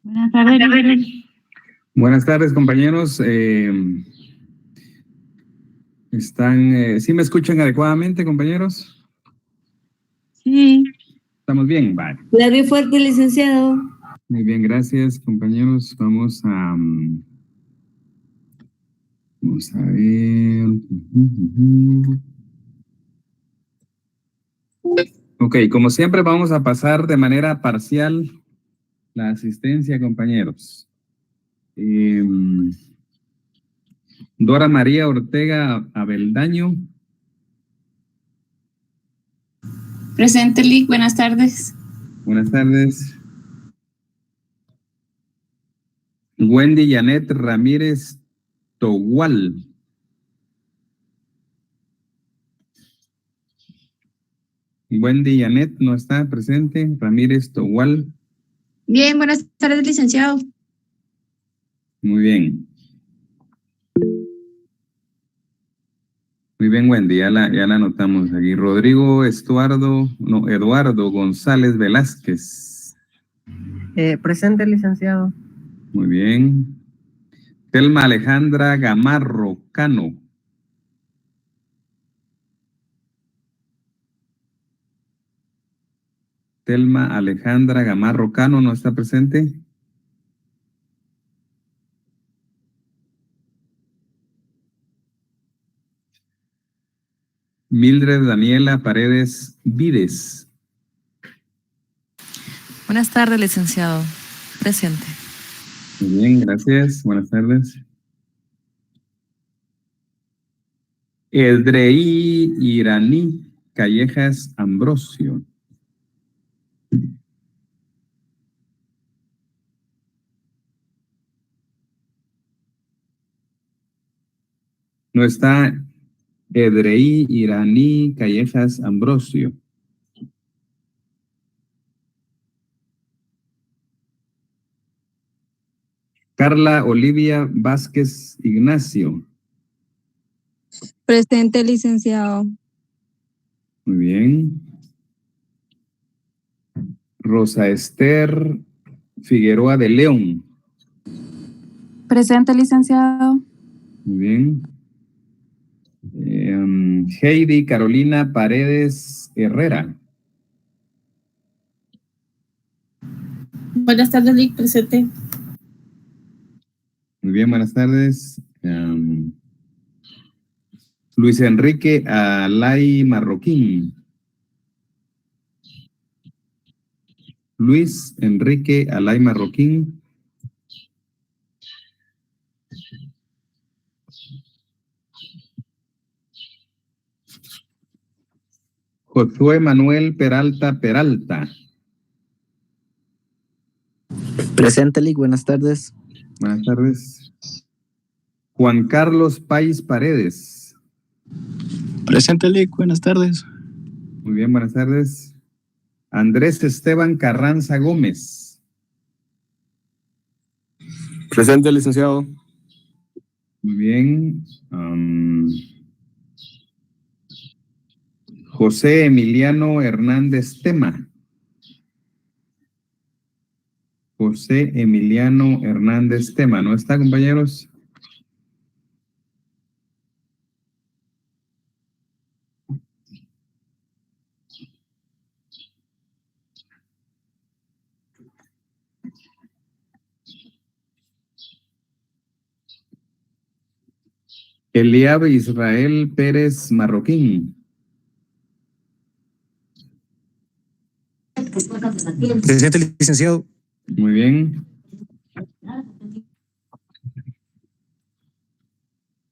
Buenas tardes, líder. Buenas tardes, compañeros. ¿Sí me escuchan adecuadamente, compañeros? Sí. ¿Estamos bien? Vale. Claro y fuerte, licenciado. Muy bien, gracias, compañeros. Vamos a ver. Ok, como siempre vamos a pasar de manera parcial la asistencia, compañeros. Dora María Ortega Abeldaño. Presente, Lic. Buenas tardes. Buenas tardes. Wendy Janet Ramírez Togual. Wendy Janet no está presente. Ramírez Togual. Bien, buenas tardes, licenciado. Muy bien. Muy bien, Wendy, ya la anotamos aquí. Eduardo González Velázquez. Presente, licenciado. Muy bien. Telma Alejandra Gamarro Cano. Telma Alejandra Gamarro Cano no está presente. Mildred Daniela Paredes Vides. Buenas tardes, licenciado. Presente. Muy bien, gracias. Buenas tardes. Edrei Iraní Callejas Ambrosio. No está Edrei Iraní Callejas Ambrosio. Carla Olivia Vázquez Ignacio. Presente, licenciado. Muy bien. Rosa Esther Figueroa de León. Presente, licenciado. Muy bien. Heidi Carolina Paredes Herrera. Buenas tardes, Lic. Presente. Muy bien, buenas tardes. Luis Enrique Alay Marroquín. Luis Enrique Alay Marroquín. Josué Manuel Peralta Peralta. Presente, Lic. Buenas tardes. Buenas tardes. Juan Carlos Pais Paredes. Presente, Lic. Buenas tardes. Muy bien, buenas tardes. Andrés Esteban Carranza Gómez. Presente, licenciado. Muy bien. José Emiliano Hernández Tema. José Emiliano Hernández Tema. ¿No está, compañeros? Eliab Israel Pérez Marroquín. Presente, licenciado. Muy bien.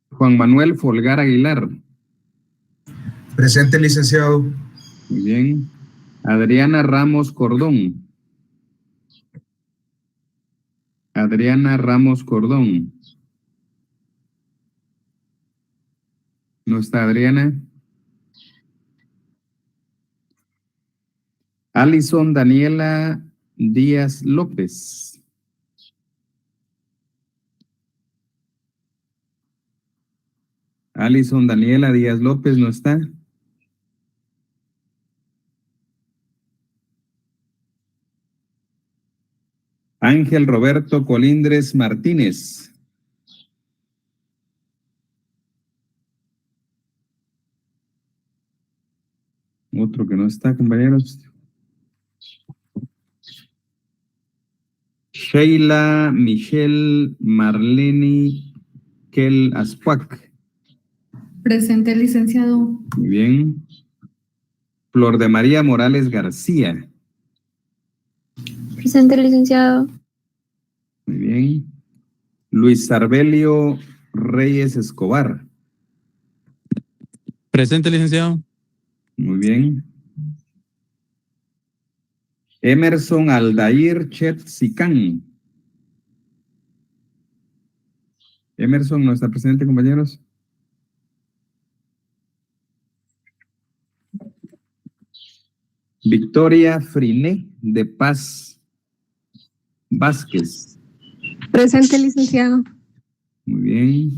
Juan Manuel Folgar Aguilar. Presente, licenciado. Muy bien. Adriana Ramos Cordón. Adriana Ramos Cordón. ¿No está Adriana? Alison Daniela Díaz López. Alison Daniela Díaz López no está. Ángel Roberto Colindres Martínez. Otro que no está, compañeros. Sheila Michelle Marlene Kel Ascuac. Presente, licenciado. Muy bien. Flor de María Morales García. Presente, licenciado. Muy bien. Luis Arbelio Reyes Escobar. Presente, licenciado. Muy bien. Emerson Aldair Chetzican. Emerson no está presente, compañeros. Victoria Friné de Paz Vázquez. Presente, licenciado. Muy bien.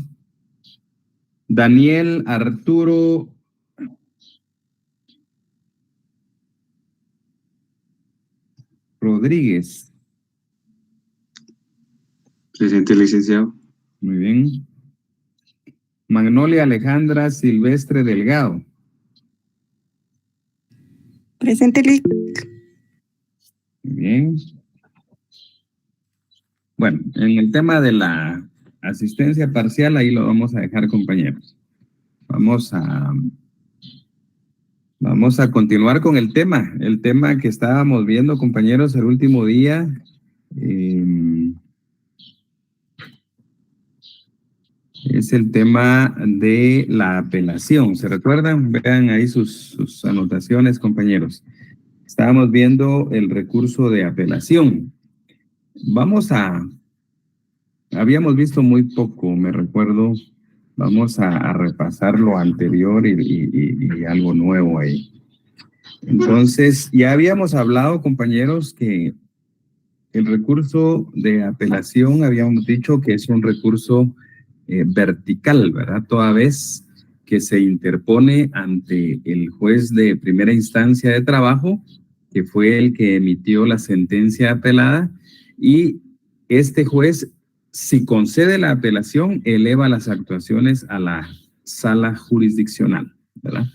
Daniel Arturo Rodríguez. Presente, licenciado. Muy bien. Magnolia Alejandra Silvestre Delgado. Presente, Muy bien. Bueno, en el tema de la asistencia parcial, ahí lo vamos a dejar, compañeros. Vamos a continuar con el tema que estábamos viendo, compañeros, el último día. Es el tema de la apelación. ¿Se recuerdan? Vean ahí sus anotaciones, compañeros. Estábamos viendo el recurso de apelación. Habíamos visto muy poco, me recuerdo. Vamos a repasar lo anterior y algo nuevo ahí. Entonces, ya habíamos hablado, compañeros, que el recurso de apelación, habíamos dicho que es un recurso vertical, ¿verdad? Toda vez que se interpone ante el juez de primera instancia de trabajo, que fue el que emitió la sentencia apelada, y este juez, si concede la apelación, eleva las actuaciones a la sala jurisdiccional, ¿verdad?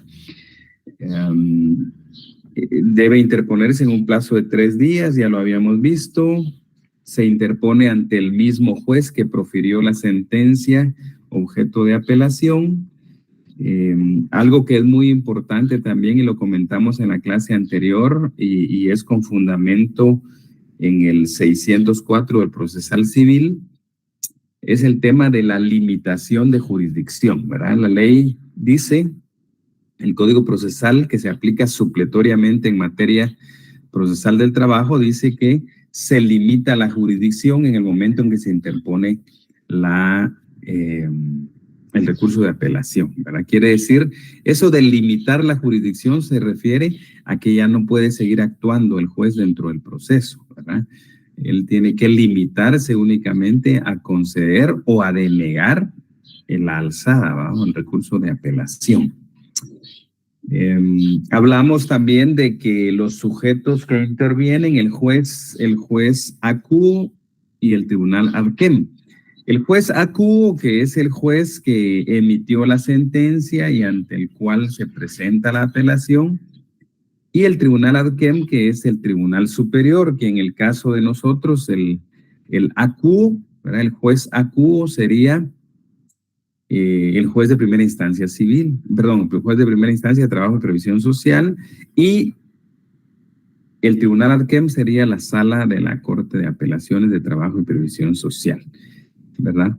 Debe interponerse en un plazo de 3 días, ya lo habíamos visto. Se interpone ante el mismo juez que profirió la sentencia objeto de apelación. Algo que es muy importante también, y lo comentamos en la clase anterior, y es con fundamento en el 604 del procesal civil, es el tema de la limitación de jurisdicción, ¿verdad? La ley dice, el Código Procesal, que se aplica supletoriamente en materia procesal del trabajo, dice que se limita la jurisdicción en el momento en que se interpone el recurso de apelación, ¿verdad? Quiere decir, eso de limitar la jurisdicción se refiere a que ya no puede seguir actuando el juez dentro del proceso, ¿verdad? Él tiene que limitarse únicamente a conceder o a denegar la alzada, ¿verdad? El recurso de apelación. Hablamos también de que los sujetos que intervienen, el juez acuo y el tribunal adquem. El juez acuo, que es el juez que emitió la sentencia y ante el cual se presenta la apelación, y el tribunal adquem, que es el tribunal superior, que en el caso de nosotros, el acuo, ¿verdad? El juez acuo sería el juez de primera instancia civil, perdón, el juez de primera instancia de trabajo y previsión social, y el tribunal adquem sería la sala de la Corte de Apelaciones de Trabajo y Previsión Social, ¿verdad?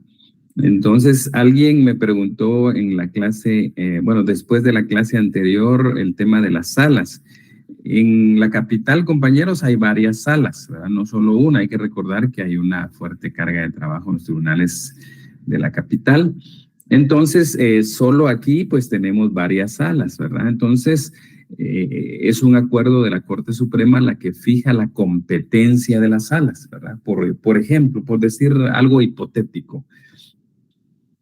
Entonces, alguien me preguntó en la clase, después de la clase anterior, el tema de las salas. En la capital, compañeros, hay varias salas, ¿verdad? No solo una. Hay que recordar que hay una fuerte carga de trabajo en los tribunales de la capital. Entonces, solo aquí, pues, tenemos varias salas, ¿verdad? Entonces, es un acuerdo de la Corte Suprema la que fija la competencia de las salas, ¿verdad? Por ejemplo, por decir algo hipotético,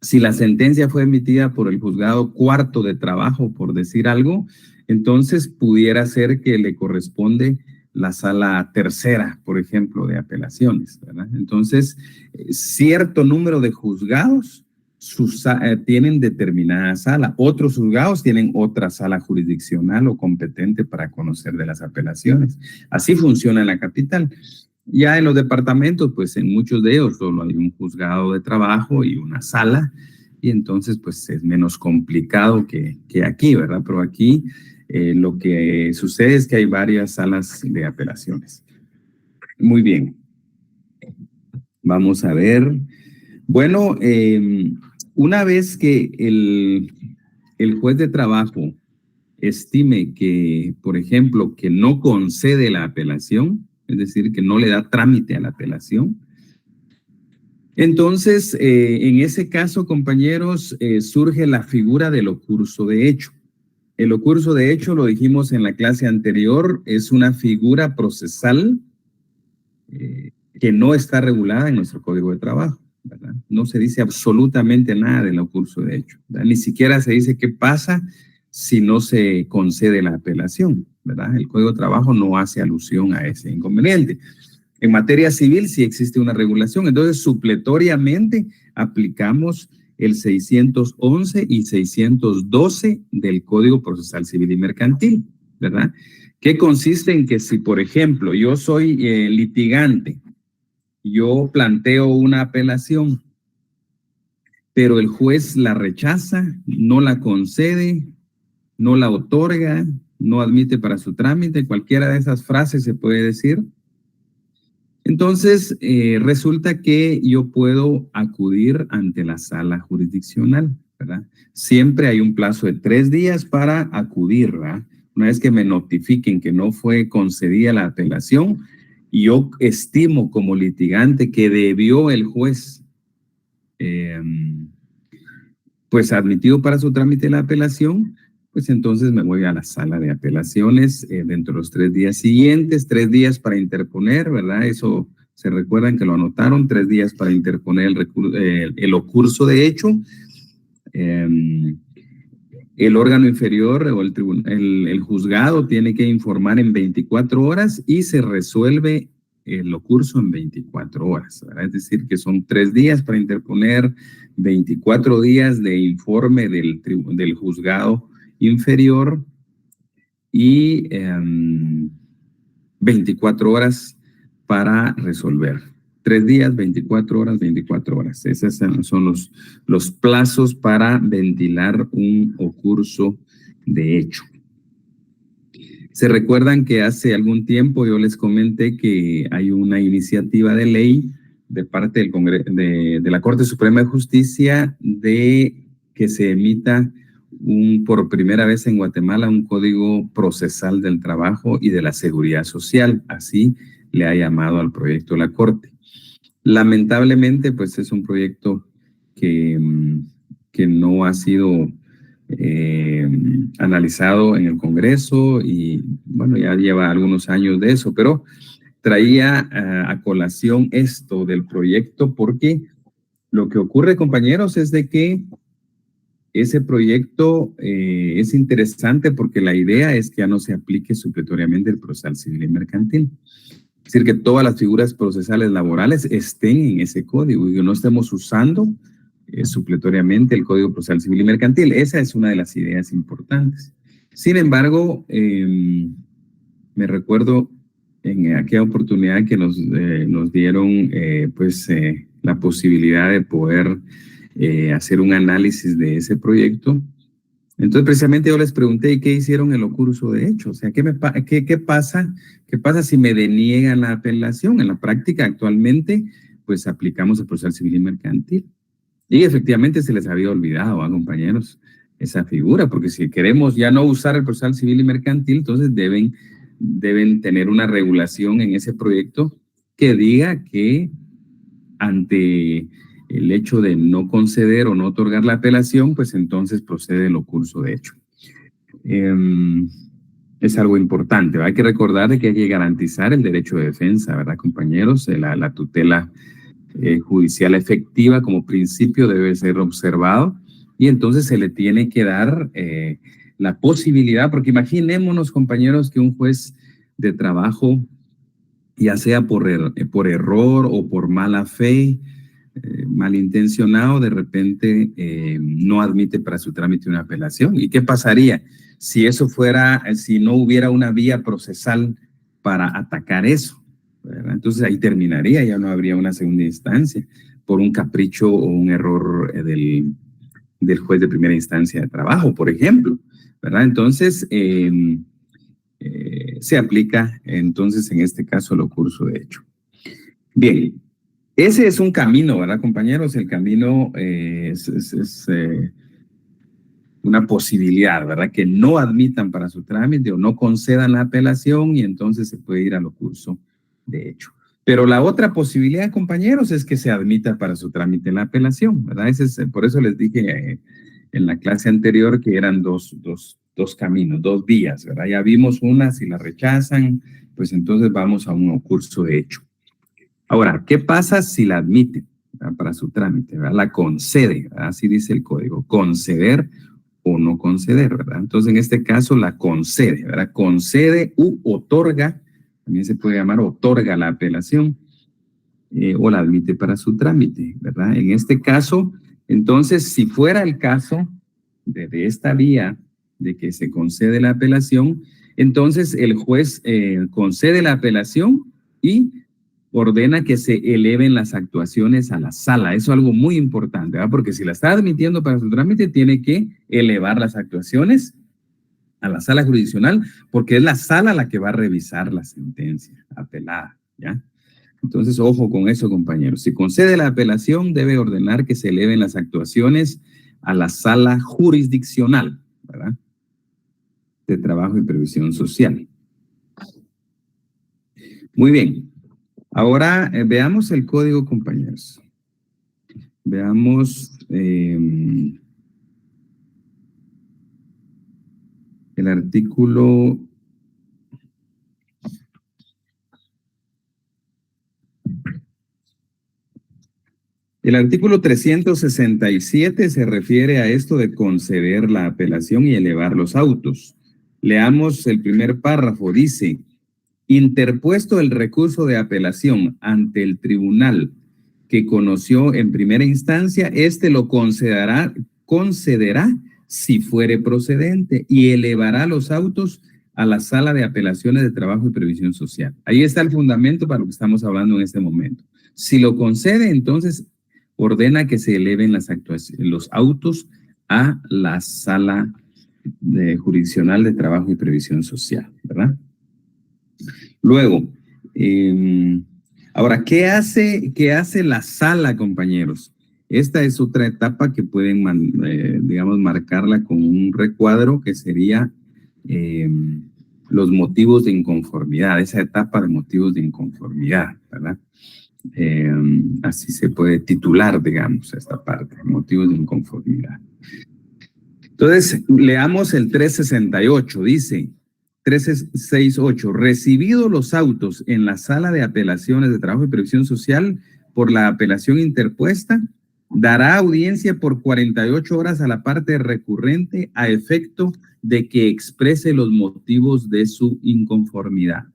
si la sentencia fue emitida por el juzgado cuarto de trabajo, por decir algo, entonces pudiera ser que le corresponde la sala tercera, por ejemplo, de apelaciones, ¿verdad? Entonces, cierto número de juzgados tienen determinada sala. Otros juzgados tienen otra sala jurisdiccional o competente para conocer de las apelaciones. Así funciona en la capital. Ya en los departamentos, pues en muchos de ellos solo hay un juzgado de trabajo y una sala, y entonces pues es menos complicado que aquí, ¿verdad? Pero aquí lo que sucede es que hay varias salas de apelaciones. Muy bien. Vamos a ver. Bueno, una vez que el juez de trabajo estime que, por ejemplo, que no concede la apelación, es decir, que no le da trámite a la apelación, entonces, en ese caso, compañeros, surge la figura del ocurso de hecho. El ocurso de hecho, lo dijimos en la clase anterior, es una figura procesal que no está regulada en nuestro Código de Trabajo, ¿verdad? No se dice absolutamente nada del ocurso de hecho, ¿verdad? Ni siquiera se dice qué pasa si no se concede la apelación, ¿verdad? El Código de Trabajo no hace alusión a ese inconveniente. En materia civil sí existe una regulación, entonces supletoriamente aplicamos el 611 y 612 del Código Procesal Civil y Mercantil, ¿verdad? Que consiste en que si, por ejemplo, yo soy litigante, yo planteo una apelación, pero el juez la rechaza, no la concede, no la otorga, no admite para su trámite, cualquiera de esas frases se puede decir. Entonces, resulta que yo puedo acudir ante la sala jurisdiccional, ¿verdad? Siempre hay un plazo de 3 días para acudir, ¿verdad? Una vez que me notifiquen que no fue concedida la apelación, y yo estimo como litigante que debió el juez, pues admitido para su trámite la apelación, pues entonces me voy a la sala de apelaciones dentro de los 3 días siguientes, 3 días para interponer, ¿verdad? Eso se recuerdan que lo anotaron, 3 días para interponer el ocurso de hecho. El órgano inferior o el juzgado tiene que informar en 24 horas y se resuelve el ocurso en 24 horas, ¿verdad? Es decir, que son 3 días para interponer, 24 días de informe del juzgado inferior y 24 horas para resolver. 3 días, 24 horas, 24 horas. Esos son los plazos para ventilar un ocurso de hecho. Se recuerdan que hace algún tiempo yo les comenté que hay una iniciativa de ley de parte del de la Corte Suprema de Justicia de que se emita por primera vez en Guatemala un código procesal del trabajo y de la seguridad social. Así le ha llamado al proyecto la Corte. Lamentablemente, pues es un proyecto que no ha sido analizado en el Congreso y, bueno, ya lleva algunos años de eso, pero traía a colación esto del proyecto porque lo que ocurre, compañeros, es de que ese proyecto es interesante porque la idea es que ya no se aplique supletoriamente el procesal civil y mercantil. Es decir, que todas las figuras procesales laborales estén en ese código y que no estemos usando supletoriamente el Código Procesal Civil y Mercantil. Esa es una de las ideas importantes. Sin embargo, me recuerdo en aquella oportunidad que nos dieron la posibilidad de poder hacer un análisis de ese proyecto. Entonces, precisamente yo les pregunté, ¿qué hicieron el ocurso de hecho? O sea, ¿qué pasa si me deniegan la apelación? En la práctica, actualmente, pues aplicamos el procesal civil y mercantil. Y efectivamente se les había olvidado, compañeros, esa figura, porque si queremos ya no usar el procesal civil y mercantil, entonces deben tener una regulación en ese proyecto que diga que ante el hecho de no conceder o no otorgar la apelación, pues entonces procede el ocurso de hecho. Es algo importante, ¿verdad? Hay que recordar de que hay que garantizar el derecho de defensa, ¿verdad, compañeros? La tutela judicial efectiva como principio debe ser observado y entonces se le tiene que dar la posibilidad, porque imaginémonos, compañeros, que un juez de trabajo, ya sea por error o por mala fe, malintencionado, de repente no admite para su trámite una apelación. ¿Y qué pasaría si si no hubiera una vía procesal para atacar eso? ¿Verdad? Entonces ahí terminaría, ya no habría una segunda instancia por un capricho o un error del juez de primera instancia de trabajo, por ejemplo, ¿verdad? Entonces se aplica entonces en este caso el curso de hecho. Bien, ese es un camino, ¿verdad, compañeros? El camino es una posibilidad, ¿verdad? Que no admitan para su trámite o no concedan la apelación y entonces se puede ir al curso de hecho. Pero la otra posibilidad, compañeros, es que se admita para su trámite la apelación, ¿verdad? Por eso les dije en la clase anterior que eran dos caminos, dos vías, ¿verdad? Ya vimos una, si la rechazan, pues entonces vamos a un curso de hecho. Ahora, ¿qué pasa si la admite, ¿verdad? Para su trámite, ¿verdad? La concede, ¿verdad? Así dice el código, conceder o no conceder, ¿verdad? Entonces, en este caso, la concede, ¿verdad? Concede u otorga, también se puede llamar otorga la apelación o la admite para su trámite, ¿verdad? En este caso, entonces, si fuera el caso de esta vía de que se concede la apelación, entonces el juez concede la apelación y ordena que se eleven las actuaciones a la sala. Eso es algo muy importante, ¿verdad? Porque si la está admitiendo para su trámite, tiene que elevar las actuaciones a la sala jurisdiccional, porque es la sala la que va a revisar la sentencia apelada, ¿ya? Entonces, ojo con eso, compañeros. Si concede la apelación, debe ordenar que se eleven las actuaciones a la sala jurisdiccional, ¿verdad? De trabajo y previsión social. Muy bien. Ahora veamos el código, compañeros. Veamos el artículo. El artículo 367 se refiere a esto de conceder la apelación y elevar los autos. Leamos el primer párrafo. Dice: interpuesto el recurso de apelación ante el tribunal que conoció en primera instancia, este lo concederá si fuere procedente y elevará los autos a la sala de apelaciones de trabajo y previsión social. Ahí está el fundamento para lo que estamos hablando en este momento. Si lo concede, entonces ordena que se eleven los autos a la sala jurisdiccional de trabajo y previsión social, ¿verdad? Luego, ahora, ¿qué hace la sala, compañeros? Esta es otra etapa que pueden, digamos, marcarla con un recuadro que sería los motivos de inconformidad, esa etapa de motivos de inconformidad, ¿verdad? Así se puede titular, digamos, esta parte, motivos de inconformidad. Entonces, leamos el 368, dice 368, recibido los autos en la sala de apelaciones de trabajo y previsión social por la apelación interpuesta, dará audiencia por 48 horas a la parte recurrente a efecto de que exprese los motivos de su inconformidad,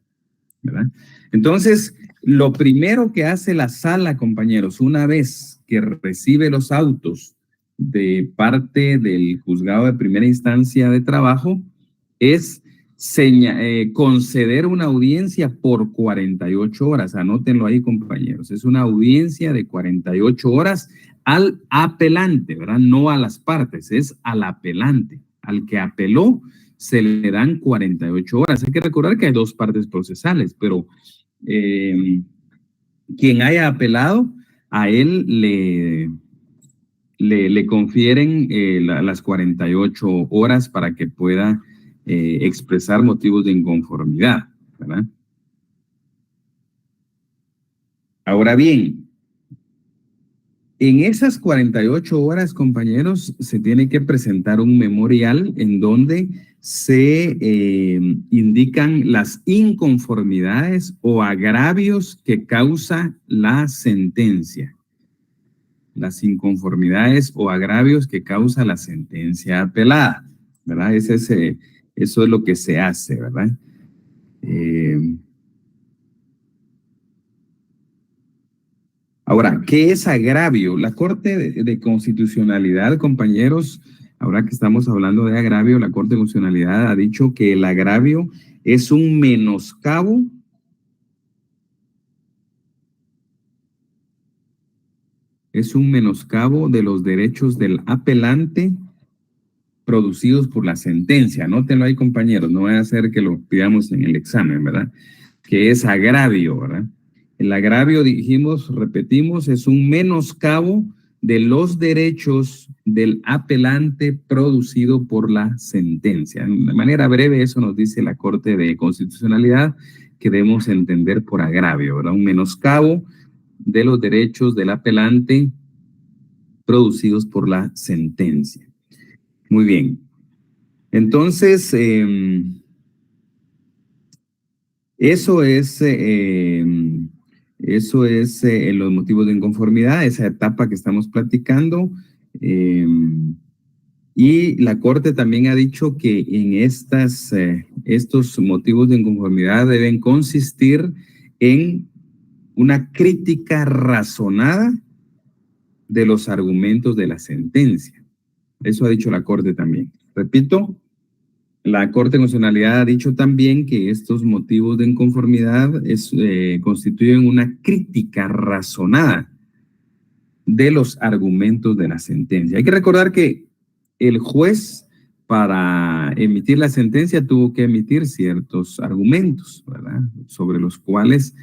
¿verdad? Entonces, lo primero que hace la sala, compañeros, una vez que recibe los autos de parte del juzgado de primera instancia de trabajo, es conceder una audiencia por 48 horas. Anótenlo ahí, compañeros. Es una audiencia de 48 horas al apelante, ¿verdad? No a las partes, es al apelante. Al que apeló se le dan 48 horas. Hay que recordar que hay dos partes procesales, pero quien haya apelado, a él le confieren las 48 horas para que pueda expresar motivos de inconformidad, ¿verdad? Ahora bien, en esas 48 horas, compañeros, se tiene que presentar un memorial en donde se indican las inconformidades o agravios que causa la sentencia. Las inconformidades o agravios que causa la sentencia apelada, ¿verdad? Eso es lo que se hace, ¿verdad? Ahora, ¿qué es agravio? La Corte de Constitucionalidad, compañeros, ahora que estamos hablando de agravio, la Corte de Constitucionalidad ha dicho que el agravio es un menoscabo de los derechos del apelante producidos por la sentencia. Anótenlo ahí, compañeros, no vaya a ser que lo pidamos en el examen, ¿verdad? Que es agravio, ¿verdad? El agravio, dijimos, repetimos, es un menoscabo de los derechos del apelante producido por la sentencia. De manera breve, eso nos dice la Corte de Constitucionalidad que debemos entender por agravio, ¿verdad? Un menoscabo de los derechos del apelante producidos por la sentencia. Muy bien. Entonces, eso es los motivos de inconformidad, esa etapa que estamos platicando. Y la Corte también ha dicho que en estos motivos de inconformidad deben consistir en una crítica razonada de los argumentos de la sentencia. Eso ha dicho la Corte también. Repito, la Corte de Constitucionalidad ha dicho también que estos motivos de inconformidad constituyen una crítica razonada de los argumentos de la sentencia. Hay que recordar que el juez, para emitir la sentencia, tuvo que emitir ciertos argumentos, ¿verdad?, sobre los cuales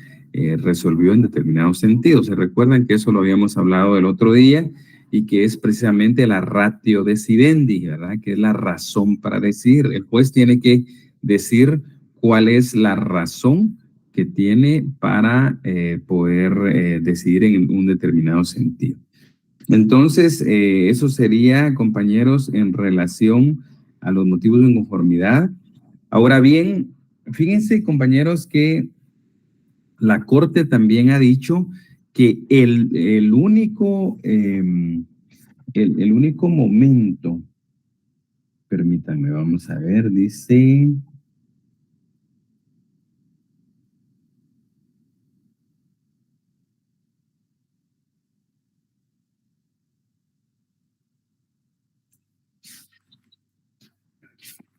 resolvió en determinados sentidos. Se recuerdan que eso lo habíamos hablado el otro día y que es precisamente la ratio decidendi, ¿verdad?, que es la razón para decidir. El juez tiene que decir cuál es la razón que tiene para poder decidir en un determinado sentido. Entonces, eso sería, compañeros, en relación a los motivos de inconformidad. Ahora bien, fíjense, compañeros, que la Corte también ha dicho que el único momento, permítanme, vamos a ver, dice...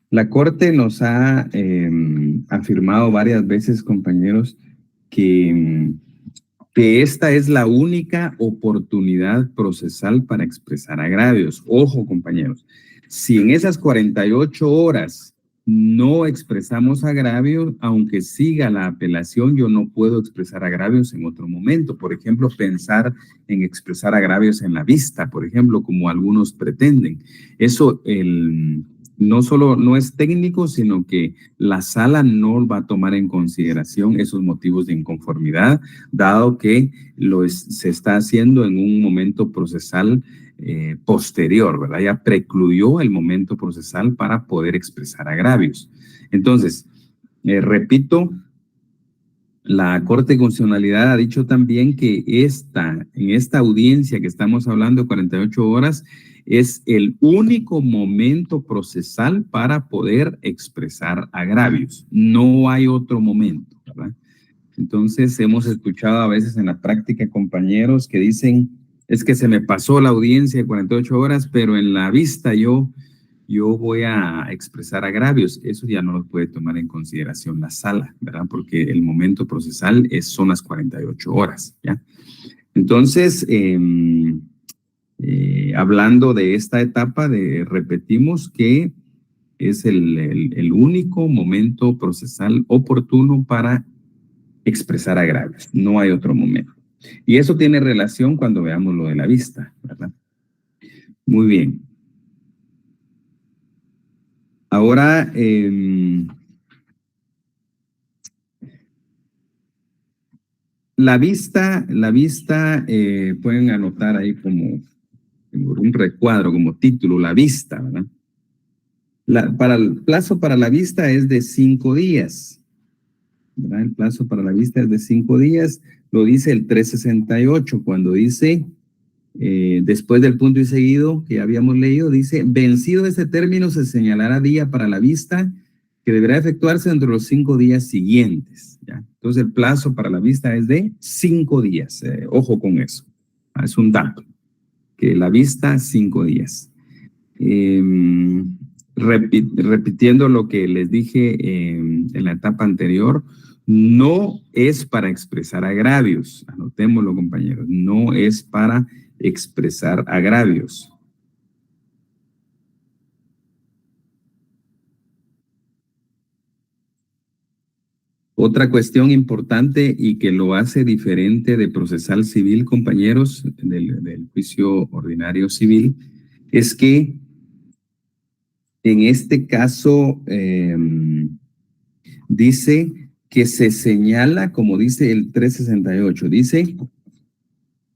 La Corte nos ha afirmado varias veces, compañeros, que esta es la única oportunidad procesal para expresar agravios. Ojo, compañeros, si en esas 48 horas no expresamos agravios, aunque siga la apelación, yo no puedo expresar agravios en otro momento. Por ejemplo, pensar en expresar agravios en la vista, por ejemplo, como algunos pretenden. Eso, no solo no es técnico, sino que la sala no va a tomar en consideración esos motivos de inconformidad, dado que se está haciendo en un momento procesal posterior, ¿verdad? Ya precluyó el momento procesal para poder expresar agravios. Entonces, repito, la Corte de Constitucionalidad ha dicho también que en esta audiencia que estamos hablando de 48 horas, es el único momento procesal para poder expresar agravios. No hay otro momento, ¿verdad? Entonces, hemos escuchado a veces en la práctica compañeros que dicen, es que se me pasó la audiencia de 48 horas, pero en la vista yo voy a expresar agravios. Eso ya no lo puede tomar en consideración la sala, ¿verdad? Porque el momento procesal son las 48 horas, ¿ya? Entonces, hablando de esta etapa, repetimos que es el único momento procesal oportuno para expresar agravios. No hay otro momento. Y eso tiene relación cuando veamos lo de la vista, ¿verdad? Muy bien. Ahora, la vista pueden anotar ahí como un recuadro, como título, la vista, ¿verdad? El plazo para la vista es de 5 días, ¿verdad? El plazo para la vista es de 5 días, lo dice el 368, cuando dice, después del punto y seguido que habíamos leído, dice, vencido ese término se señalará día para la vista que deberá efectuarse dentro de los 5 días siguientes, ¿ya? Entonces, el plazo para la vista es de 5 días. Ojo con eso. Es un dato. Que la vista, 5 días. Repitiendo lo que les dije en la etapa anterior, no es para expresar agravios. Anotémoslo, compañeros. No es para expresar agravios. Otra cuestión importante y que lo hace diferente de procesal civil, compañeros, del juicio ordinario civil, es que en este caso dice que se señala, como dice el 368, dice,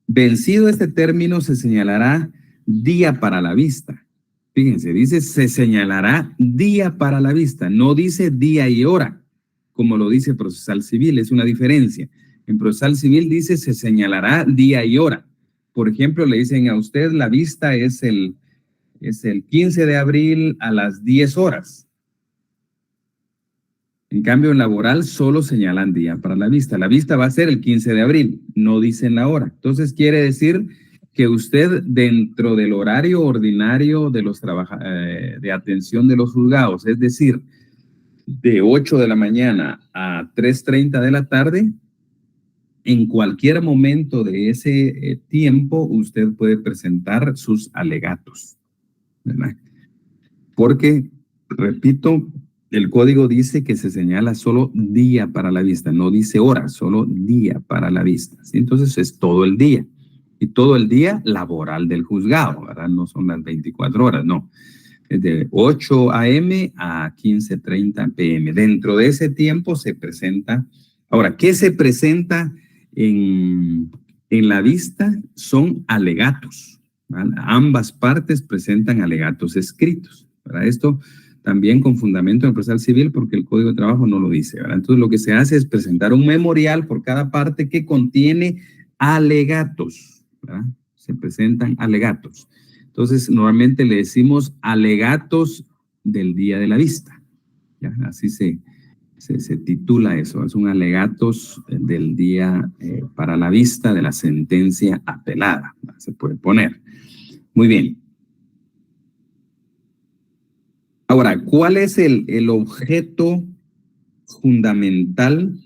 vencido este término se señalará día para la vista. Fíjense, dice se señalará día para la vista, no dice día y hora, como lo dice procesal civil, es una diferencia. En procesal civil dice se señalará día y hora. Por ejemplo, le dicen a usted la vista es el 15 de abril a las 10 horas. En cambio, en laboral solo señalan día para la vista. La vista va a ser el 15 de abril, no dicen la hora. Entonces quiere decir que usted dentro del horario ordinario de los de atención de los juzgados, es decir, de 8 de la mañana a 3:30 de la tarde, en cualquier momento de ese tiempo usted puede presentar sus alegatos, ¿verdad? Porque, repito, el código dice que se señala solo día para la vista, no dice hora, solo día para la vista, ¿sí? Entonces es todo el día, y todo el día laboral del juzgado, ¿verdad? No son las 24 horas, no. Es de 8 a.m. a 15:30 p.m. Dentro de ese tiempo se presenta. Ahora, ¿qué se presenta en la vista? Son alegatos, ¿vale? Ambas partes presentan alegatos escritos, ¿verdad? Esto también con fundamento en procesal civil porque el Código de Trabajo no lo dice, ¿verdad? Entonces, lo que se hace es presentar un memorial por cada parte que contiene alegatos, ¿verdad? Se presentan alegatos. Entonces, normalmente le decimos alegatos del día de la vista, ¿ya? Así se titula eso, son alegatos del día para la vista de la sentencia apelada, ¿no? Se puede poner. Muy bien. Ahora, ¿cuál es el objeto fundamental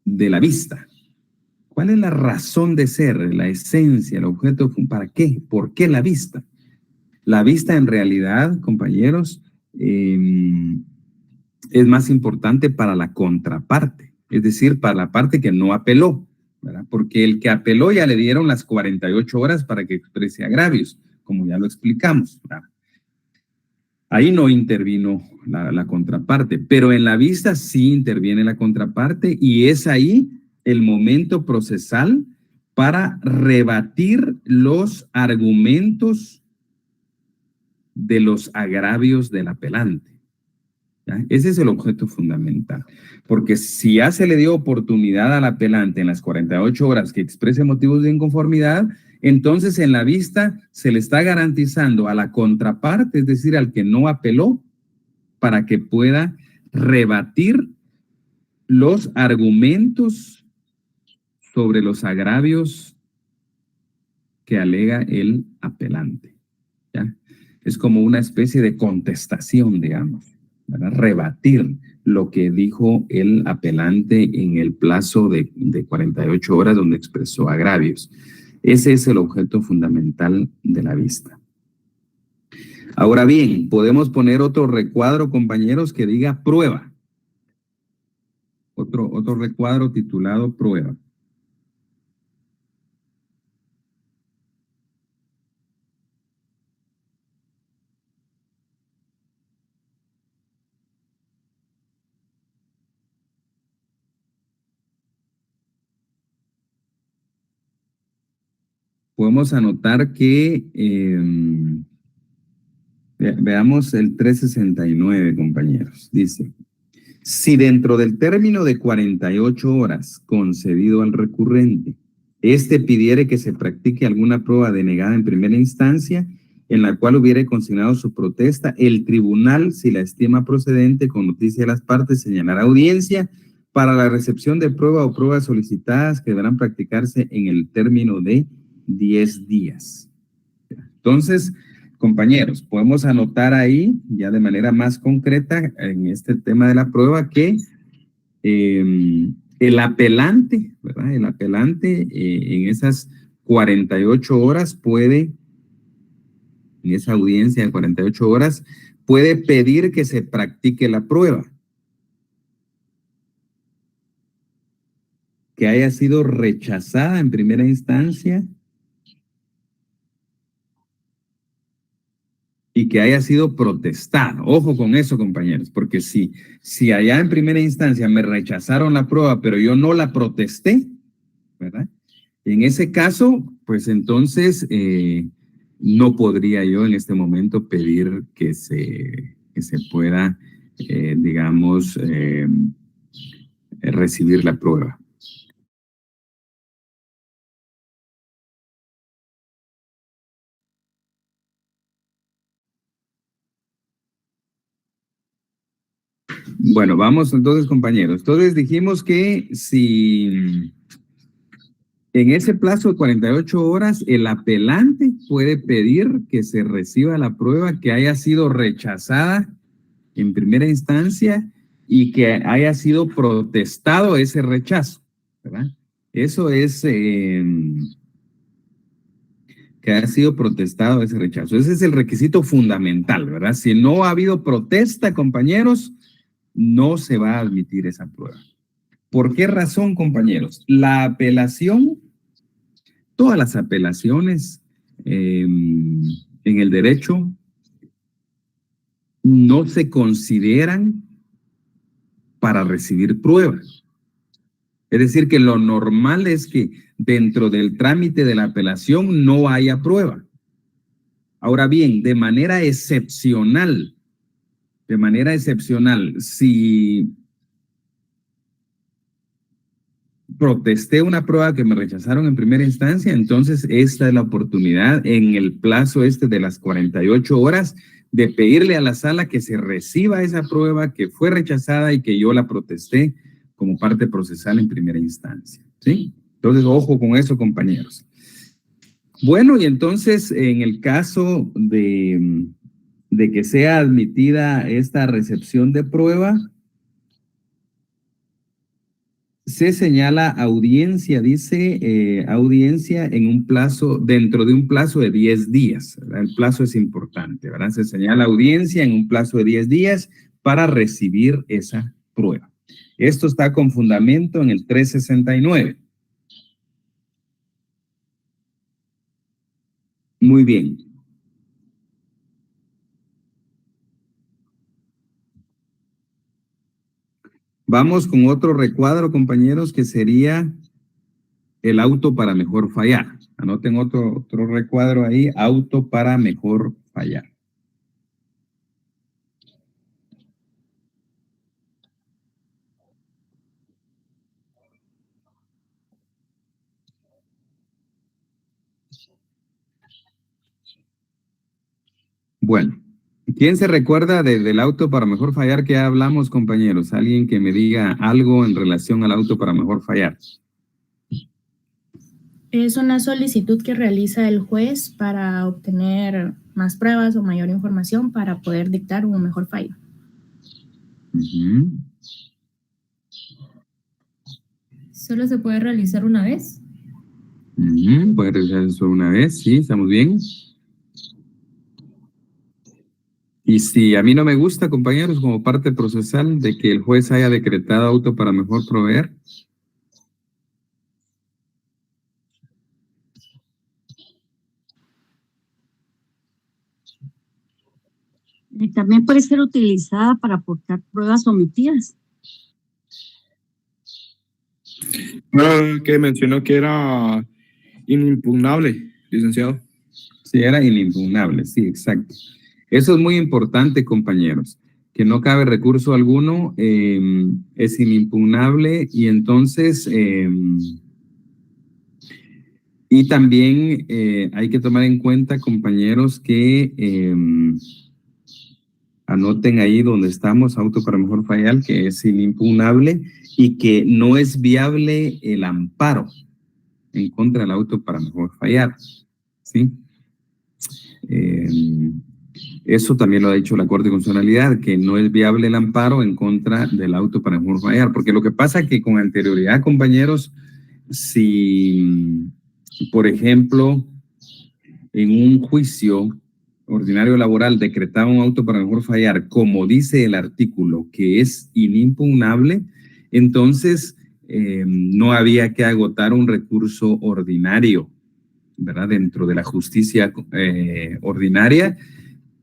de la vista? ¿Cuál es la razón de ser, la esencia, el objeto? ¿Para qué? ¿Por qué la vista? La vista en realidad, compañeros, es más importante para la contraparte, es decir, para la parte que no apeló, ¿verdad? Porque el que apeló ya le dieron las 48 horas para que exprese agravios, como ya lo explicamos, ¿verdad? Ahí no intervino la contraparte, pero en la vista sí interviene la contraparte y es ahí el momento procesal para rebatir los argumentos de los agravios del apelante, ¿ya? Ese es el objeto fundamental, porque si ya se le dio oportunidad al apelante en las 48 horas que exprese motivos de inconformidad, entonces en la vista se le está garantizando a la contraparte, es decir, al que no apeló, para que pueda rebatir los argumentos sobre los agravios que alega el apelante, ¿ya? Es como una especie de contestación, digamos, ¿verdad? Rebatir lo que dijo el apelante en el plazo de 48 horas donde expresó agravios. Ese es el objeto fundamental de la vista. Ahora bien, podemos poner otro recuadro, compañeros, que diga prueba. Otro recuadro titulado prueba. Podemos anotar que, veamos el 369, compañeros. Dice, si dentro del término de 48 horas concedido al recurrente, pidiere que se practique alguna prueba denegada en primera instancia en la cual hubiere consignado su protesta, el tribunal, si la estima procedente, con noticia de las partes, señalará audiencia para la recepción de prueba o pruebas solicitadas que deberán practicarse en el término de 10 días. Entonces, compañeros, podemos anotar ahí, ya de manera más concreta, en este tema de la prueba, que el apelante, ¿verdad? El apelante en esas 48 horas puede, en esa audiencia de 48 horas, puede pedir que se practique la prueba, que haya sido rechazada en primera instancia y que haya sido protestada. Ojo con eso, compañeros, porque si allá en primera instancia me rechazaron la prueba, pero yo no la protesté, ¿verdad? En ese caso, pues entonces no podría yo en este momento pedir que se pueda, digamos, recibir la prueba. Bueno, vamos entonces, compañeros. Entonces dijimos que si en ese plazo de 48 horas el apelante puede pedir que se reciba la prueba que haya sido rechazada en primera instancia y que haya sido protestado ese rechazo, ¿verdad? Eso es que haya sido protestado ese rechazo. Ese es el requisito fundamental, ¿verdad? Si no ha habido protesta, compañeros, no se va a admitir esa prueba. ¿Por qué razón, compañeros? La apelación, todas las apelaciones en el derecho no se consideran para recibir pruebas. Es decir, que lo normal es que dentro del trámite de la apelación no haya prueba. Ahora bien, de manera excepcional, si protesté una prueba que me rechazaron en primera instancia, entonces esta es la oportunidad en el plazo de las 48 horas de pedirle a la sala que se reciba esa prueba que fue rechazada y que yo la protesté como parte procesal en primera instancia, ¿sí? Entonces, ojo con eso, compañeros. Bueno, y entonces, en el caso de que sea admitida esta recepción de prueba, se señala audiencia, dice audiencia en un plazo, dentro de un plazo de 10 días, ¿verdad? El plazo es importante, ¿verdad? Se señala audiencia en un plazo de 10 días para recibir esa prueba. Esto está con fundamento en el 369. Muy bien. Vamos con otro recuadro, compañeros, que sería el auto para mejor fallar. Anoten otro recuadro ahí, auto para mejor fallar. Bueno, ¿quién se recuerda del auto para mejor fallar que hablamos, compañeros? Alguien que me diga algo en relación al auto para mejor fallar. Es una solicitud que realiza el juez para obtener más pruebas o mayor información para poder dictar un mejor fallo. ¿Solo se puede realizar una vez? Puede realizar eso una vez, sí, estamos bien. Y si a mí no me gusta, compañeros, como parte procesal de que el juez haya decretado auto para mejor proveer. Y también puede ser utilizada para aportar pruebas omitidas. Bueno, que mencionó que era inimpugnable, licenciado. Sí, era inimpugnable, sí, exacto. Eso es muy importante, compañeros, que no cabe recurso alguno, es inimpugnable y entonces Y también hay que tomar en cuenta, compañeros, que anoten ahí donde estamos, auto para mejor fallar, que es inimpugnable y que no es viable el amparo en contra del auto para mejor fallar, ¿sí? Eso también lo ha dicho la Corte de Constitucionalidad, que no es viable el amparo en contra del auto para mejor fallar, porque lo que pasa es que con anterioridad, compañeros, si, por ejemplo, en un juicio ordinario laboral decretaba un auto para mejor fallar, como dice el artículo, que es inimpugnable, entonces no había que agotar un recurso ordinario, ¿verdad? Dentro de la justicia ordinaria.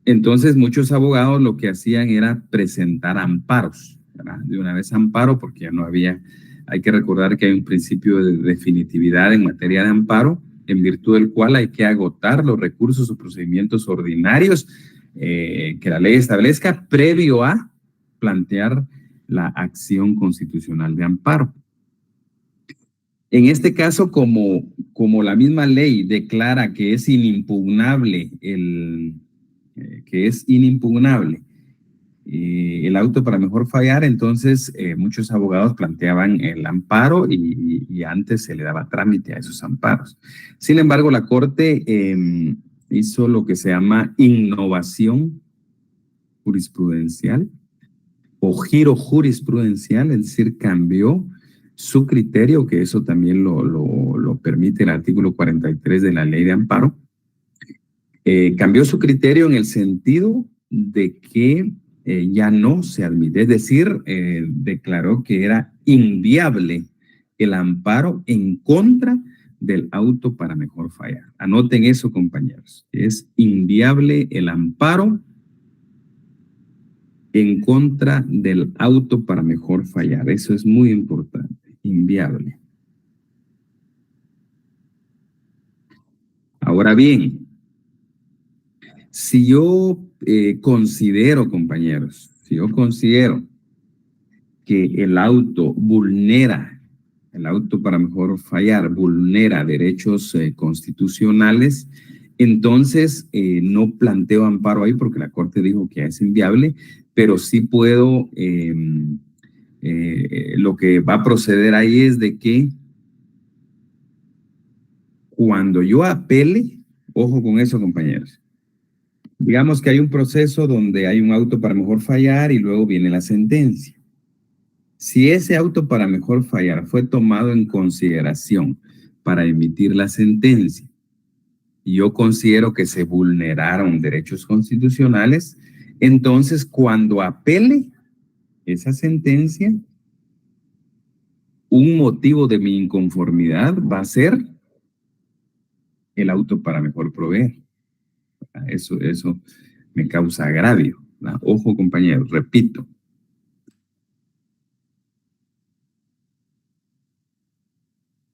Entonces muchos abogados lo que hacían era presentar amparos, ¿verdad? De una vez amparo, porque ya no había, hay que recordar que hay un principio de definitividad en materia de amparo, en virtud del cual hay que agotar los recursos o procedimientos ordinarios que la ley establezca previo a plantear la acción constitucional de amparo. En este caso, como la misma ley declara que es inimpugnable el auto para mejor fallar, entonces muchos abogados planteaban el amparo y antes se le daba trámite a esos amparos. Sin embargo, la Corte hizo lo que se llama innovación jurisprudencial o giro jurisprudencial, es decir, cambió su criterio, que eso también lo permite el artículo 43 de la Ley de Amparo. Cambió su criterio en el sentido de que ya no se admite, es decir, declaró que era inviable el amparo en contra del auto para mejor fallar. Anoten eso, compañeros, es inviable el amparo en contra del auto para mejor fallar. Eso es muy importante, inviable. Ahora bien, si yo considero, compañeros, si yo considero que el auto para mejor fallar, vulnera derechos constitucionales, entonces no planteo amparo ahí porque la Corte dijo que es inviable, pero sí puedo, lo que va a proceder ahí es de que cuando yo apele, ojo con eso, compañeros, digamos que hay un proceso donde hay un auto para mejor fallar y luego viene la sentencia. Si ese auto para mejor fallar fue tomado en consideración para emitir la sentencia y yo considero que se vulneraron derechos constitucionales, entonces cuando apele esa sentencia, un motivo de mi inconformidad va a ser el auto para mejor proveer. Eso me causa agravio, ¿verdad? Ojo, compañeros, repito.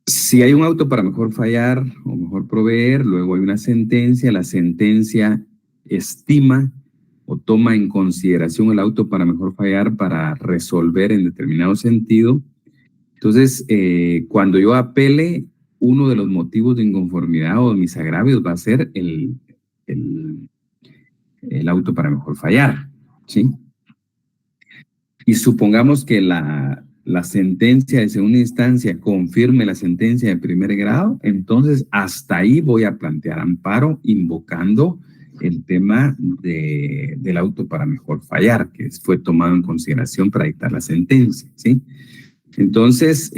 Si hay un auto para mejor fallar o mejor proveer, luego hay una sentencia, la sentencia estima o toma en consideración el auto para mejor fallar para resolver en determinado sentido. Entonces, cuando yo apele, uno de los motivos de inconformidad o de mis agravios va a ser el auto para mejor fallar, ¿sí? Y supongamos que la sentencia de segunda instancia confirme la sentencia de primer grado, entonces hasta ahí voy a plantear amparo invocando el tema del auto para mejor fallar, que fue tomado en consideración para dictar la sentencia, ¿sí? Entonces,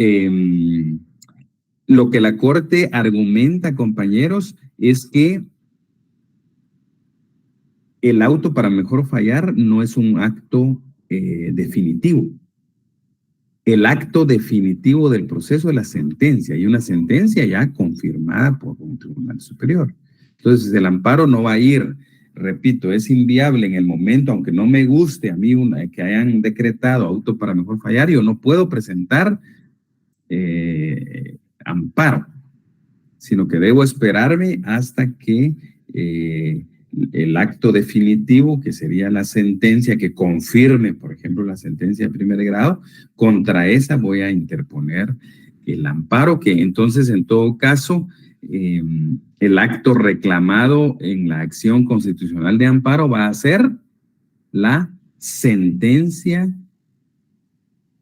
lo que la Corte argumenta, compañeros, es que el auto para mejor fallar no es un acto definitivo. El acto definitivo del proceso es la sentencia, y una sentencia ya confirmada por un tribunal superior. Entonces, el amparo no va a ir, repito, es inviable en el momento, aunque no me guste a mí que hayan decretado auto para mejor fallar, yo no puedo presentar amparo, sino que debo esperarme hasta que el acto definitivo, que sería la sentencia que confirme, por ejemplo, la sentencia de primer grado, contra esa voy a interponer el amparo, que entonces en todo caso el acto reclamado en la acción constitucional de amparo va a ser la sentencia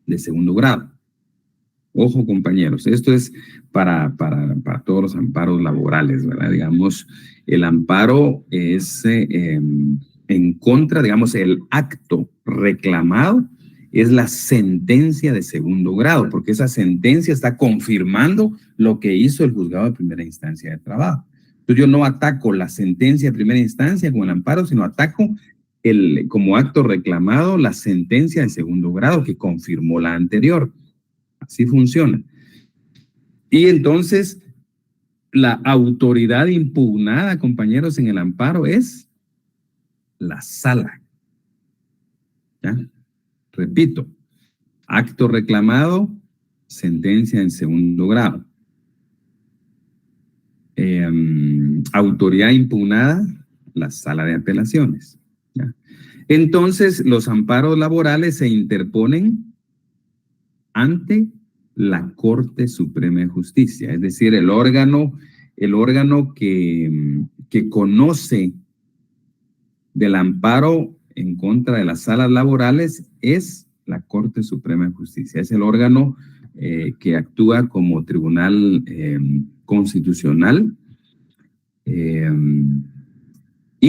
de segundo grado. Ojo, compañeros, esto es para todos los amparos laborales, ¿verdad? Digamos, el amparo es en contra, digamos, el acto reclamado es la sentencia de segundo grado, porque esa sentencia está confirmando lo que hizo el juzgado de primera instancia de trabajo. Entonces yo no ataco la sentencia de primera instancia con el amparo, sino ataco como acto reclamado la sentencia de segundo grado que confirmó la anterior. Así funciona. Y entonces la autoridad impugnada, compañeros, en el amparo es la sala. ¿Ya? Repito, acto reclamado, sentencia en segundo grado. Autoridad impugnada, la sala de apelaciones. ¿Ya? Entonces, los amparos laborales se interponen ante la Corte Suprema de Justicia, es decir, el órgano que conoce del amparo en contra de las salas laborales es la Corte Suprema de Justicia. Es el órgano que actúa como tribunal constitucional y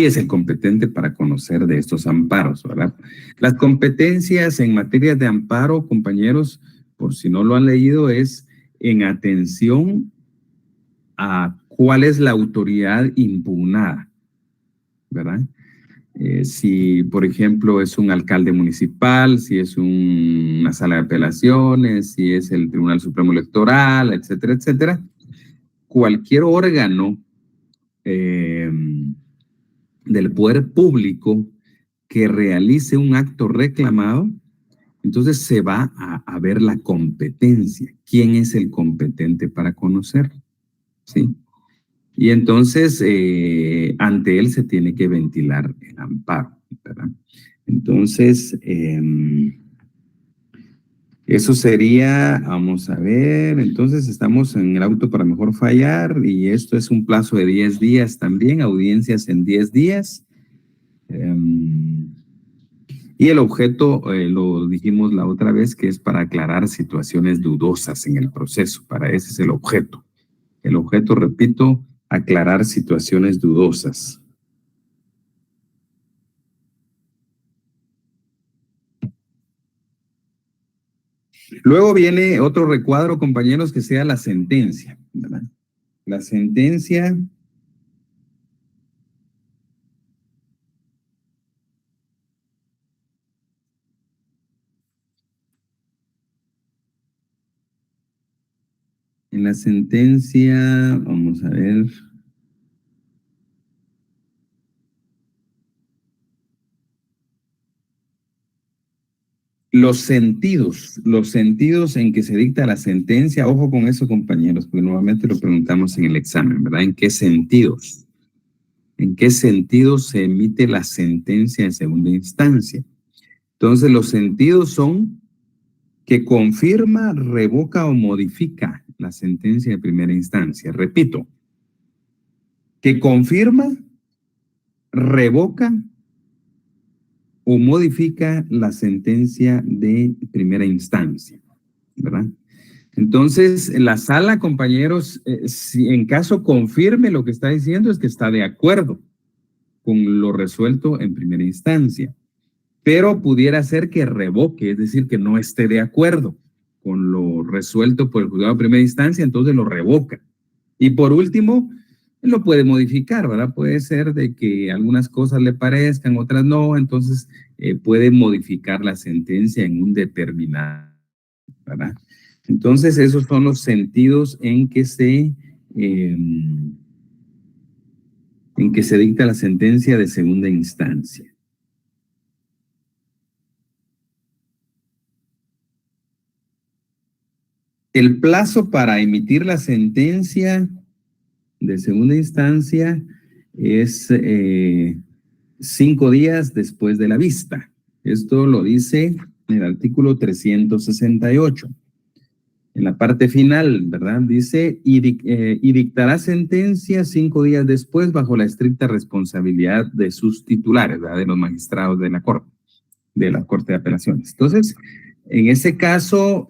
es el competente para conocer de estos amparos, ¿verdad? Las competencias en materia de amparo, compañeros, por si no lo han leído, es en atención a cuál es la autoridad impugnada, ¿verdad? Si, por ejemplo, es un alcalde municipal, si es una sala de apelaciones, si es el Tribunal Supremo Electoral, etcétera, etcétera. Cualquier órgano del poder público que realice un acto reclamado, entonces se va a ver la competencia. ¿Quién es el competente para conocer? ¿Sí? Y entonces, ante él se tiene que ventilar el amparo, ¿verdad? Entonces, eso sería, vamos a ver, entonces estamos en el auto para mejor fallar y esto es un plazo de 10 días también, audiencias en 10 días. Y el objeto, lo dijimos la otra vez, que es para aclarar situaciones dudosas en el proceso. Para ese es el objeto. El objeto, repito, aclarar situaciones dudosas. Luego viene otro recuadro, compañeros, que sea la sentencia, ¿verdad? La sentencia en la sentencia, vamos a ver. Los sentidos en que se dicta la sentencia, ojo con eso, compañeros, porque nuevamente lo preguntamos en el examen, ¿verdad? ¿En qué sentidos? ¿En qué sentidos se emite la sentencia en segunda instancia? Entonces, los sentidos son que confirma, revoca o modifica la sentencia de primera instancia. Repito, que confirma, revoca o modifica la sentencia de primera instancia, ¿verdad? Entonces, la sala, compañeros, si en caso confirme lo que está diciendo es que está de acuerdo con lo resuelto en primera instancia, pero pudiera ser que revoque, es decir, que no esté de acuerdo con lo resuelto por el juzgado de primera instancia, entonces lo revoca. Y por último, lo puede modificar, ¿verdad? Puede ser de que algunas cosas le parezcan, otras no, entonces puede modificar la sentencia en un determinado, ¿verdad? Entonces, esos son los sentidos en que se dicta la sentencia de segunda instancia. El plazo para emitir la sentencia de segunda instancia es 5 días después de la vista. Esto lo dice en el artículo 368. En la parte final, ¿verdad? Dice, y dictará sentencia 5 días después bajo la estricta responsabilidad de sus titulares, ¿verdad? De los magistrados de la Corte de Apelaciones. Entonces, en ese caso,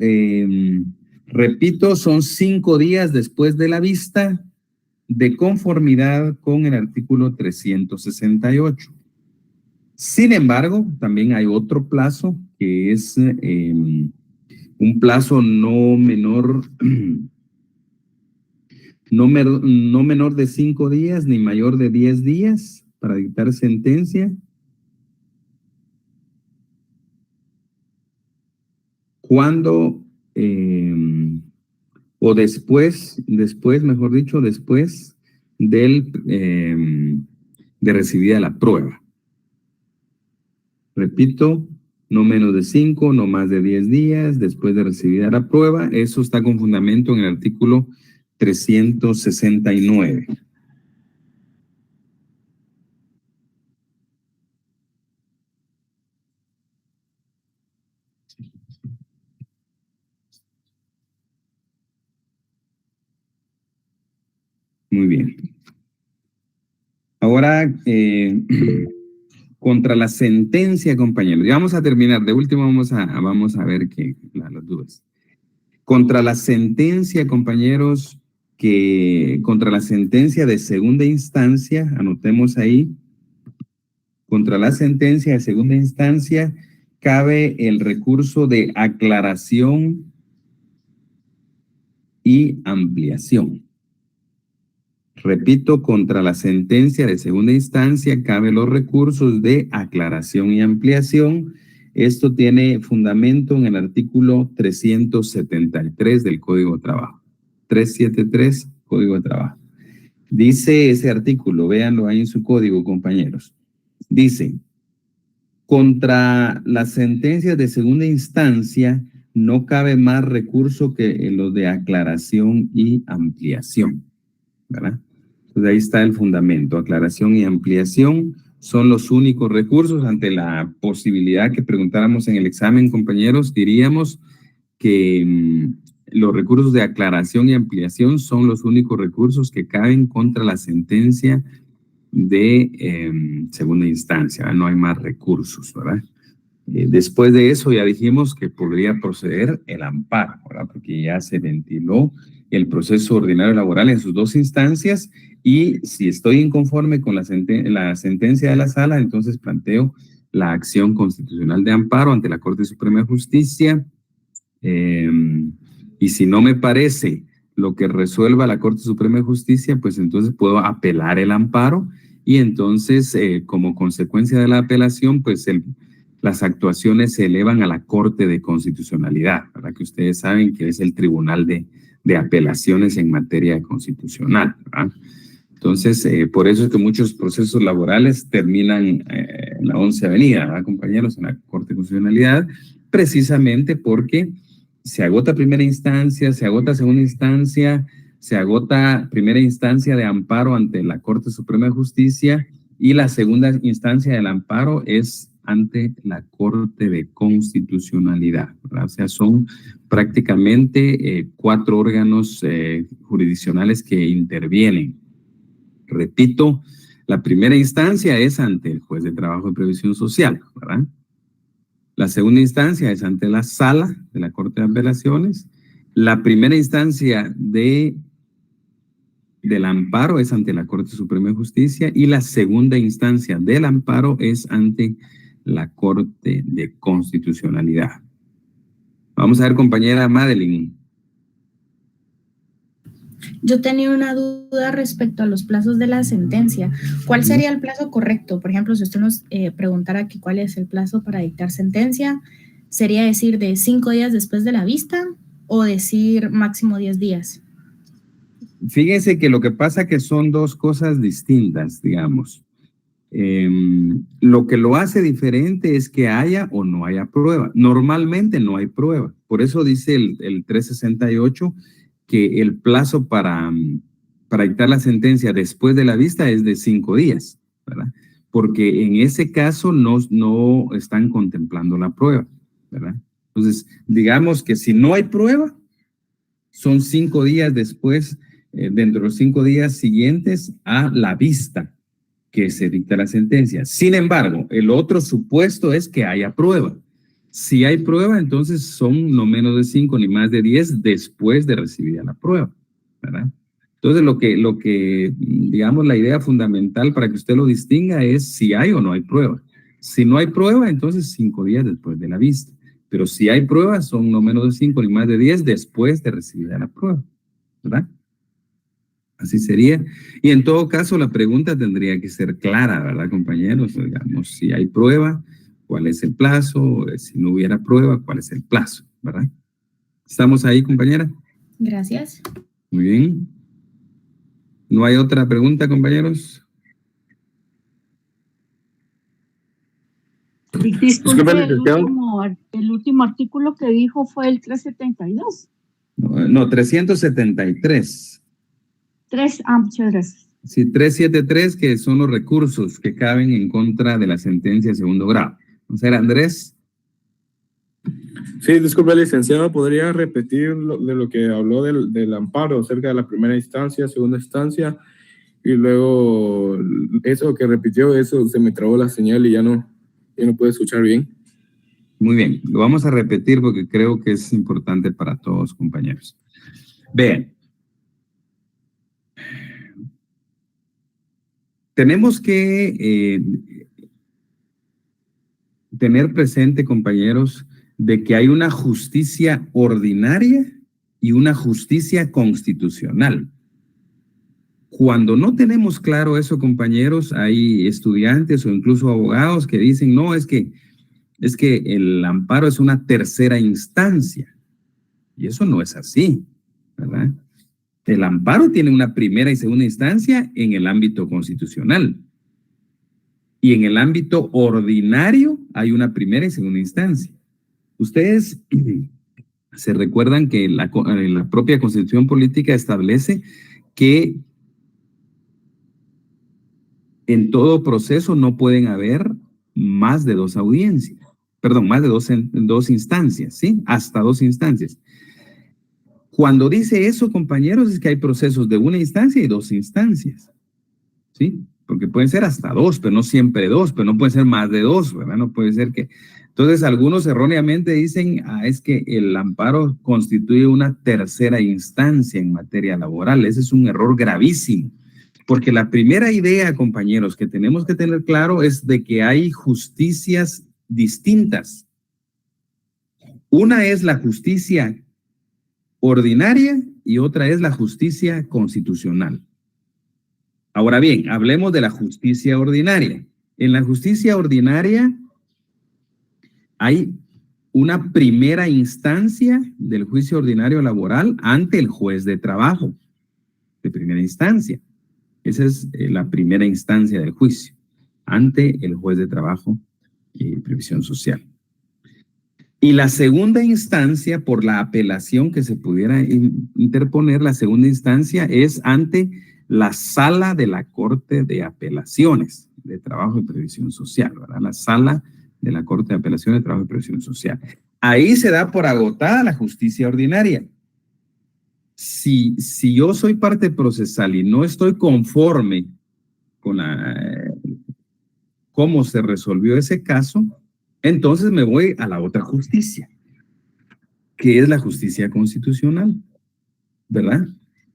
repito, son 5 días después de la vista de conformidad con el artículo 368. Sin embargo, también hay otro plazo que es un plazo no menor de 5 días ni mayor de 10 días para dictar sentencia. Cuando o después, mejor dicho, después de recibida la prueba. Repito, no menos de 5, no más de 10 días después de recibida la prueba. Eso está con fundamento en el artículo 369. Muy bien. Ahora, contra la sentencia, compañeros. Ya vamos a terminar. De último vamos a ver las dudas. Contra la sentencia, compañeros, contra la sentencia de segunda instancia, anotemos ahí, contra la sentencia de segunda instancia cabe el recurso de aclaración y ampliación. Repito, contra la sentencia de segunda instancia caben los recursos de aclaración y ampliación. Esto tiene fundamento en el artículo 373 del Código de Trabajo. 373, Código de Trabajo. Dice ese artículo, véanlo ahí en su código, compañeros. Dice, contra las sentencias de segunda instancia no cabe más recurso que los de aclaración y ampliación, ¿verdad? Entonces ahí está el fundamento. Aclaración y ampliación son los únicos recursos. Ante la posibilidad que preguntáramos en el examen, compañeros, diríamos que los recursos de aclaración y ampliación son los únicos recursos que caben contra la sentencia de segunda instancia, ¿verdad? No hay más recursos, ¿verdad? Después de eso ya dijimos que podría proceder el amparo, ¿verdad? Porque ya se ventiló el proceso ordinario laboral en sus 2 instancias, y si estoy inconforme con la sentencia de la sala, entonces planteo la acción constitucional de amparo ante la Corte Suprema de Justicia, y si no me parece lo que resuelva la Corte Suprema de Justicia, pues entonces puedo apelar el amparo, y entonces como consecuencia de la apelación, pues las actuaciones se elevan a la Corte de Constitucionalidad, ¿verdad? Que ustedes saben que es el tribunal de apelaciones en materia constitucional, ¿verdad? Entonces, por eso es que muchos procesos laborales terminan en la 11 Avenida, ¿verdad, compañeros? En la Corte de Constitucionalidad, precisamente porque se agota primera instancia, se agota segunda instancia, se agota primera instancia de amparo ante la Corte Suprema de Justicia, y la segunda instancia del amparo es ante la Corte de Constitucionalidad, ¿verdad? O sea, son prácticamente 4 órganos jurisdiccionales que intervienen. Repito, la primera instancia es ante el juez de trabajo y previsión social, ¿verdad? La segunda instancia es ante la sala de la Corte de Apelaciones. La primera instancia del amparo es ante la Corte Suprema de Justicia, y la segunda instancia del amparo es ante la Corte de Constitucionalidad. Vamos a ver, compañera Madeline. Yo tenía una duda respecto a los plazos de la sentencia. ¿Cuál sería el plazo correcto? Por ejemplo, si usted nos preguntara que cuál es el plazo para dictar sentencia, ¿sería decir de 5 días después de la vista o decir máximo 10 días? Fíjense que lo que pasa que son 2 cosas distintas, digamos. Lo que lo hace diferente es que haya o no haya prueba. Normalmente no hay prueba. Por eso dice el 368 que el plazo para dictar la sentencia después de la vista es de 5 días, ¿verdad? Porque en ese caso no están contemplando la prueba, ¿verdad? Entonces, digamos que si no hay prueba, son 5 días después, dentro de los 5 días siguientes a la vista que se dicta la sentencia. Sin embargo, el otro supuesto es que haya prueba. Si hay prueba, entonces son no menos de 5 ni más de 10 después de recibida la prueba, ¿verdad? Entonces, lo que, digamos, la idea fundamental para que usted lo distinga es si hay o no hay prueba. Si no hay prueba, entonces 5 días después de la vista. Pero si hay prueba, son no menos de 5 ni más de 10 después de recibida la prueba, ¿verdad? Así sería. Y en todo caso, la pregunta tendría que ser clara, ¿verdad, compañeros? Digamos, si hay prueba, ¿cuál es el plazo? Si no hubiera prueba, ¿cuál es el plazo? ¿Verdad? ¿Estamos ahí, compañera? Gracias. Muy bien. ¿No hay otra pregunta, compañeros? Disculpe, licenciado. el último artículo que dijo fue el 372. No, 373. Muchas gracias. Sí, 373, que son los recursos que caben en contra de la sentencia de segundo grado. O sea, Andrés. Sí, disculpe, licenciado, ¿podría repetir de lo que habló del amparo acerca de la primera instancia, segunda instancia? Y luego, eso que repitió, eso se me trabó la señal y ya no puedo escuchar bien. Muy bien, lo vamos a repetir porque creo que es importante para todos, compañeros. Vean. Tenemos que tener presente, compañeros, de que hay una justicia ordinaria y una justicia constitucional. Cuando no tenemos claro eso, compañeros, hay estudiantes o incluso abogados que dicen, no, es que el amparo es una tercera instancia. Y eso no es así, ¿verdad? El amparo tiene una primera y segunda instancia en el ámbito constitucional. Y en el ámbito ordinario hay una primera y segunda instancia. Ustedes se recuerdan que la propia Constitución Política establece que en todo proceso no pueden haber más de 2 audiencias. Perdón, más de dos instancias, ¿sí? Hasta 2 instancias. Cuando dice eso, compañeros, es que hay procesos de 1 instancia y 2 instancias, ¿sí? Porque pueden ser hasta 2, pero no siempre 2, pero no pueden ser más de 2, ¿verdad? No puede ser que... Entonces, algunos erróneamente dicen, es que el amparo constituye una tercera instancia en materia laboral. Ese es un error gravísimo, porque la primera idea, compañeros, que tenemos que tener claro es de que hay justicias distintas. Una es la justicia ordinaria y otra es la justicia constitucional. Ahora bien, hablemos de la justicia ordinaria. En la justicia ordinaria hay una primera instancia del juicio ordinario laboral ante el juez de trabajo, de primera instancia. Esa es la primera instancia del juicio, ante el juez de trabajo y previsión social. Y la segunda instancia, por la apelación que se pudiera interponer, la segunda instancia es ante la sala de la Corte de Apelaciones de Trabajo y Previsión Social, ¿verdad? La sala de la Corte de Apelaciones de Trabajo y Previsión Social. Ahí se da por agotada la justicia ordinaria. Si yo soy parte procesal y no estoy conforme con cómo se resolvió ese caso, entonces me voy a la otra justicia, que es la justicia constitucional, ¿verdad?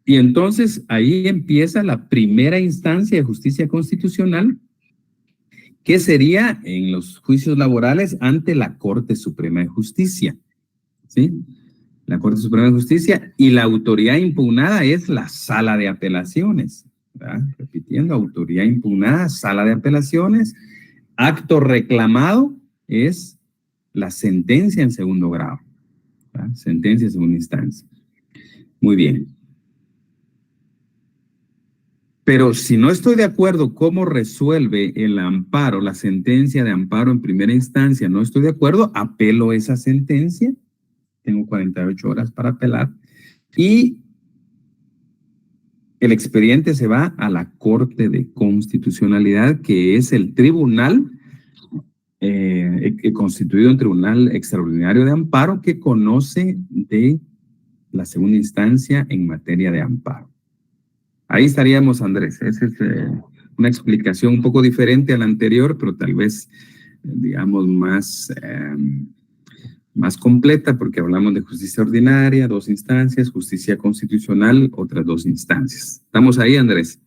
Y entonces ahí empieza la primera instancia de justicia constitucional, que sería en los juicios laborales ante la Corte Suprema de Justicia, ¿sí? La Corte Suprema de Justicia, y la autoridad impugnada es la Sala de Apelaciones, ¿verdad? Repitiendo, autoridad impugnada, Sala de Apelaciones, acto reclamado es la sentencia en segundo grado, ¿verdad? Sentencia en segunda instancia. Muy bien. Pero si no estoy de acuerdo cómo resuelve el amparo, la sentencia de amparo en primera instancia, no estoy de acuerdo, apelo esa sentencia, tengo 48 horas para apelar, y el expediente se va a la Corte de Constitucionalidad, que es el tribunal constituido en Tribunal Extraordinario de Amparo, que conoce de la segunda instancia en materia de amparo. Ahí estaríamos, Andrés. Esa es una explicación un poco diferente a la anterior, pero tal vez, digamos, más completa, porque hablamos de justicia ordinaria, 2 instancias, justicia constitucional, otras 2 instancias. ¿Estamos ahí, Andrés?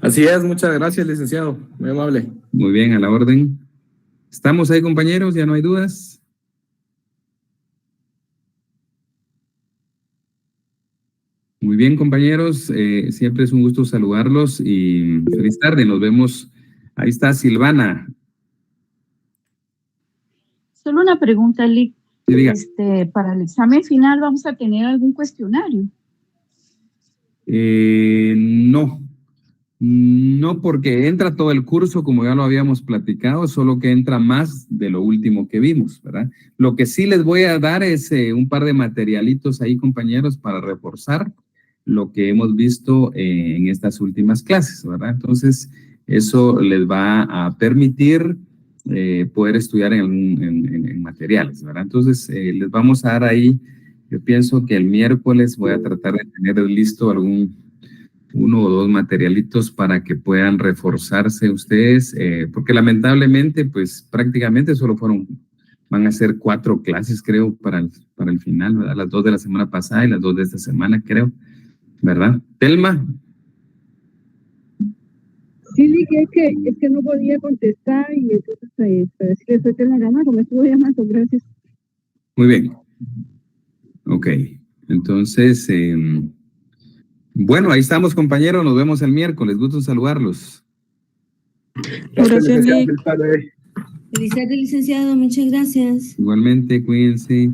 Así es, muchas gracias, licenciado. Muy amable. Muy bien, a la orden. ¿Estamos ahí, compañeros? ¿Ya no hay dudas? Muy bien, compañeros. Siempre es un gusto saludarlos y feliz tarde. Nos vemos. Ahí está Silvana. Solo una pregunta, Lick. Sí, diga. Para el examen final, ¿vamos a tener algún cuestionario? No, porque entra todo el curso, como ya lo habíamos platicado, solo que entra más de lo último que vimos, ¿verdad? Lo que sí les voy a dar es un par de materialitos ahí, compañeros, para reforzar lo que hemos visto en estas últimas clases, ¿verdad? Entonces, eso les va a permitir poder estudiar en materiales, ¿verdad? Entonces, les vamos a dar ahí, yo pienso que el miércoles voy a tratar de tener listo uno o 2 materialitos para que puedan reforzarse ustedes, porque lamentablemente, pues prácticamente solo van a ser 4 clases, creo, para el final, ¿verdad? Las 2 de la semana pasada y las 2 de esta semana, creo, ¿verdad? Telma. Sí, dije es que no podía contestar y entonces para decirle soy Telma Granados, me estuvo llamando, gracias. Muy bien. Ok, entonces, bueno, ahí estamos, compañeros, nos vemos el miércoles, gusto en saludarlos. Gracias, licenciado. Lick. Feliz tarde. Feliz tarde, licenciado. Muchas gracias. Igualmente, cuídense.